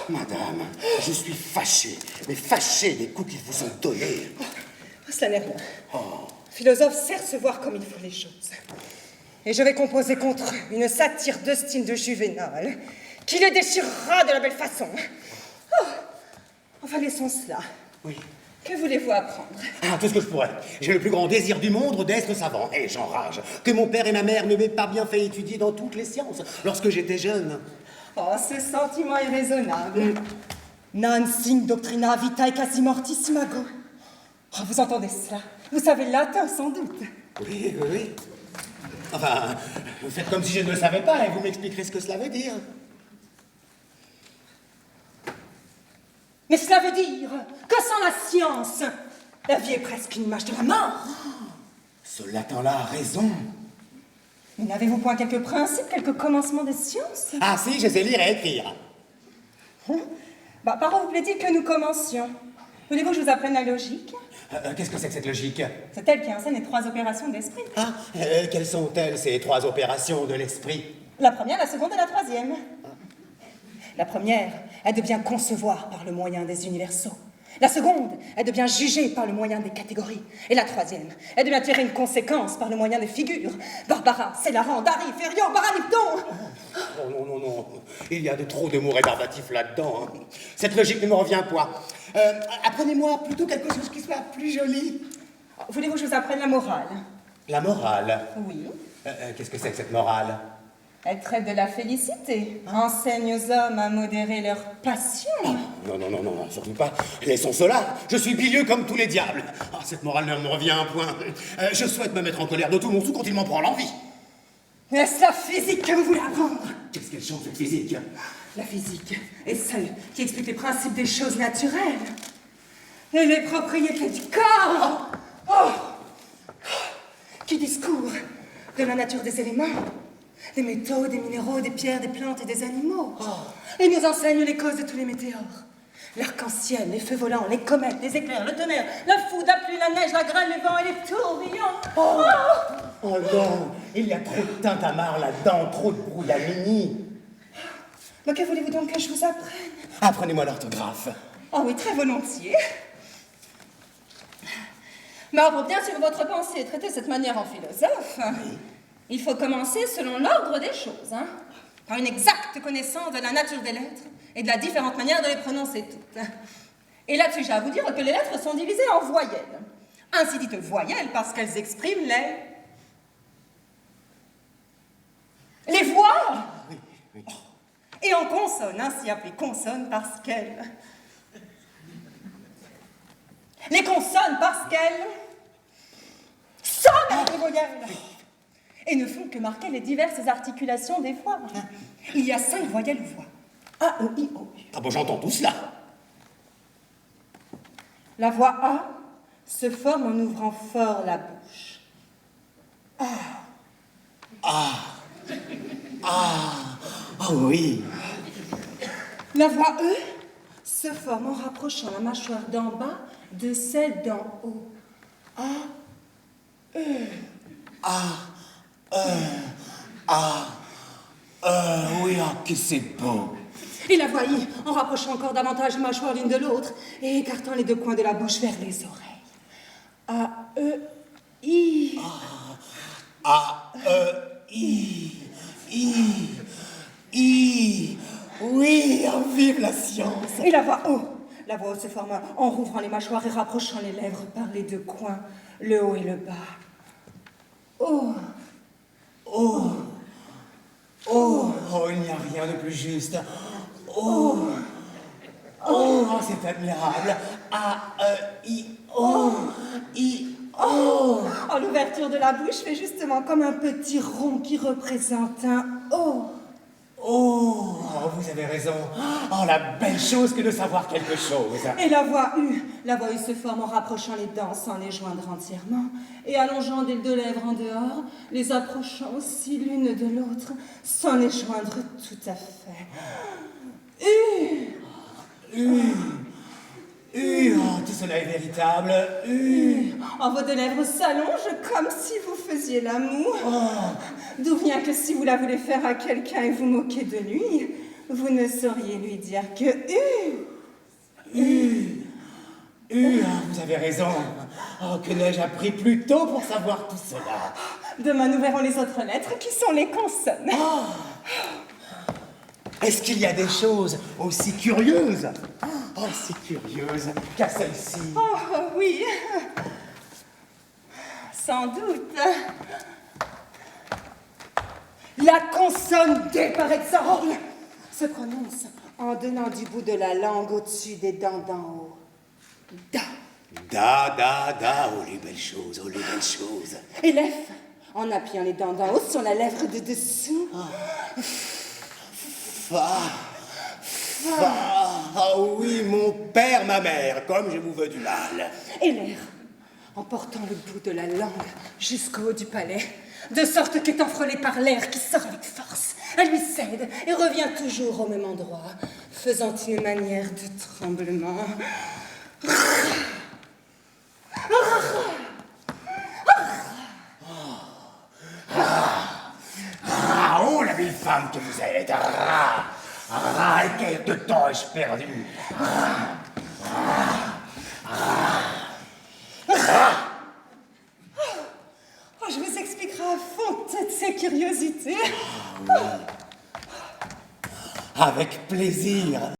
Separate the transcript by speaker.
Speaker 1: Madame, je suis fâché, mais fâché des coups qu'ils vous sont donnés.
Speaker 2: Cela n'est rien. Philosophe sait recevoir comme il faut les choses. Et je vais composer contre eux une satire de style de Juvénal qui les déchirera de la belle façon. Enfin, laissons cela.
Speaker 1: Oui.
Speaker 2: Que voulez-vous apprendre?
Speaker 1: Tout ce que je pourrais. J'ai le plus grand désir du monde d'être savant. Et j'enrage que mon père et ma mère ne m'aient pas bien fait étudier dans toutes les sciences lorsque j'étais jeune.
Speaker 2: Ce sentiment est raisonnable. Non sin doctrina vitae quasi mortis imago. Vous entendez cela? Vous savez le latin, sans doute.
Speaker 1: Oui. Enfin, faites comme si je ne le savais pas et vous m'expliquerez ce que cela veut dire.
Speaker 2: Mais cela veut dire que sans la science, la vie est presque une image de la mort.
Speaker 1: Ce latin-là a raison.
Speaker 2: Mais n'avez-vous point quelques principes, quelques commencements des sciences?
Speaker 1: Ah si, je sais lire et écrire.
Speaker 2: Par où vous plaît-il que nous commencions? Voulez-vous que je vous apprenne la logique?
Speaker 1: Qu'est-ce que c'est que cette logique?
Speaker 2: C'est elle qui enseigne les 3 opérations d'esprit.
Speaker 1: Quelles sont-elles, ces 3 opérations de l'esprit?
Speaker 2: La première, la seconde et la troisième. La première est de bien concevoir par le moyen des universaux. La seconde est de bien juger par le moyen des catégories. Et la troisième est de bien tirer une conséquence par le moyen des figures. Barbara, Célaran, Dari, Ferriot, Baralipton.
Speaker 1: Non. Il y a de trop de mots rébarbatifs là-dedans. Cette logique ne me revient point. Apprenez-moi plutôt quelque chose qui soit plus joli.
Speaker 2: Voulez-vous que je vous apprenne la morale?
Speaker 1: La morale?
Speaker 2: Oui.
Speaker 1: Qu'est-ce que c'est que cette morale?
Speaker 2: Elle traite de la félicité, enseigne aux hommes à modérer leurs passions.
Speaker 1: Non, surtout pas. Laissons cela. Je suis bilieux comme tous les diables. Cette morale ne me revient à un point. Je souhaite me mettre en colère de tout mon sou quand il m'en prend l'envie.
Speaker 2: Est-ce la physique que vous voulez apprendre?
Speaker 1: Qu'est-ce qu'elle chante, cette physique?
Speaker 2: La physique est celle qui explique les principes des choses naturelles et les propriétés du corps. Qui discourt de la nature des éléments, des métaux, des minéraux, des pierres, des plantes et des animaux. Et nous enseigne les causes de tous les météores. L'arc-en-ciel, les feux volants, les comètes, les éclairs, le tonnerre, la foudre, la pluie, la neige, la grêle, les vents et les tourbillons.
Speaker 1: Oh non, il y a trop de tintamarre là-dedans, trop de brouillamini.
Speaker 2: Mais que voulez-vous donc que je vous apprenne?
Speaker 1: Apprenez-moi l'orthographe.
Speaker 2: Oh oui, très volontiers. Mais pour bien suivre votre pensée et traiter cette manière en philosophe, il faut commencer selon l'ordre des choses, par une exacte connaissance de la nature des lettres et de la différente manière de les prononcer toutes. Et là-dessus, j'ai à vous dire que les lettres sont divisées en voyelles. Ainsi dites voyelles parce qu'elles expriment les voix.
Speaker 1: Oui.
Speaker 2: Et en consonnes, ainsi appelées consonnes parce qu'elles... Les consonnes parce qu'elles sonnent les voyelles et ne font que marquer les diverses articulations des voix. Il y a 5 voyelles ou voix. A, E, I, O, U.
Speaker 1: Bon, j'entends tout cela.
Speaker 2: La voix A se forme en ouvrant fort la bouche.
Speaker 1: Oui.
Speaker 2: La voix E se forme en rapprochant la mâchoire d'en bas de celle d'en haut.
Speaker 1: Oui, que c'est beau.
Speaker 2: Et la voix I en rapprochant encore davantage les mâchoires l'une de l'autre et écartant les 2 coins de la bouche vers les oreilles. A, E, I.
Speaker 1: I. Oui, vive la science.
Speaker 2: Et la voix O. La voix O se forme en rouvrant les mâchoires et rapprochant les lèvres par les 2 coins, le haut et le bas.
Speaker 1: Il n'y a rien de plus juste. C'est admirable.
Speaker 2: L'ouverture de la bouche fait justement comme un petit rond qui représente un O.
Speaker 1: Vous avez raison. La belle chose que de savoir quelque chose.
Speaker 2: Et la voix U. La voix U se forme en rapprochant les dents sans les joindre entièrement et allongeant les 2 lèvres en dehors, les approchant aussi l'une de l'autre sans les joindre tout à fait.
Speaker 1: Tout cela est véritable.
Speaker 2: Vos 2 lèvres s'allongent comme si vous faisiez l'amour. D'où vient que si vous la voulez faire à quelqu'un et vous moquez de lui, Vous ne sauriez lui dire que
Speaker 1: Vous avez raison. Oh, que n'ai-je appris plus tôt pour savoir tout cela?
Speaker 2: Demain, nous verrons les autres lettres qui sont les consonnes.
Speaker 1: Est-ce qu'il y a des choses aussi curieuses? Si curieuses qu'à celle-ci.
Speaker 2: Oui. Sans doute. La consonne D, par exemple, se prononce en donnant du bout de la langue au-dessus des dents d'en haut. Da.
Speaker 1: Da, oh les belles choses, oh les belles choses.
Speaker 2: Et l'F, en appuyant les dents d'en haut sur la lèvre de dessous.
Speaker 1: Fa. Oui, mon père, ma mère, comme je vous veux du mal.
Speaker 2: Et l'air, en portant le bout de la langue jusqu'au haut du palais, de sorte qu'étant frôlé par l'air qui sort avec force, elle lui cède et revient toujours au même endroit, faisant une manière de tremblement.
Speaker 1: Oh, la belle femme que vous êtes. Et quel de temps ai-je perdu?
Speaker 2: Je vous expliquerai à fond toutes ces curiosités.
Speaker 1: Avec plaisir.